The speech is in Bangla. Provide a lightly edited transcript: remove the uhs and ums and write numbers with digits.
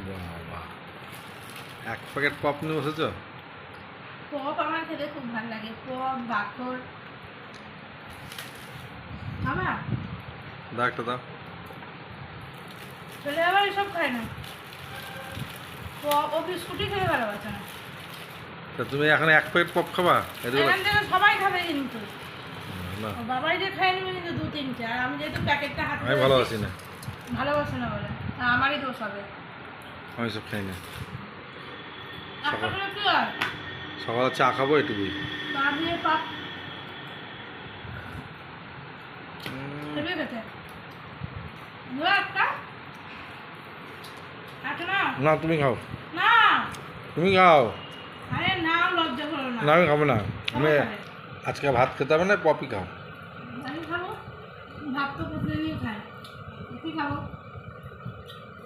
বাবা, এক প্যাকেট পপ নিয়ে বসেছ? পপ আমার খেতে খুব ভালো লাগে। পপ, বাকর। খাবা? দাও একটা দাও। ছেলে আবার এসব খায় না। পপ ও বিস্কুটই খেতে ভালোবাসে না। তা তুমি এখন এক প্যাকেট পপ খাবা? এখান থেকে সবাই খাবে কিন্তু। না, ও বাবাই যে খাই নেবে কিন্তু 2-3টে, আর আমি যেহেতু প্যাকেটটা হাতে আমি ভালোবাসি না। ভালোবাসে না বলে আমারই দোষ হবে। আমি সব খাই না। আপনার কি হয়? সকালে চা খাবো এটুকুই। পা দিয়ে পাপ খেলে গেছে। দু একটা আছে না? না, তুমি খাও। না, তুমি খাও। আরে না, লজ্জা করো না। না, আমি খাবো না। আমি সবাই খাবে। আজকে ভাত খেতে হবে না, পপই খাও।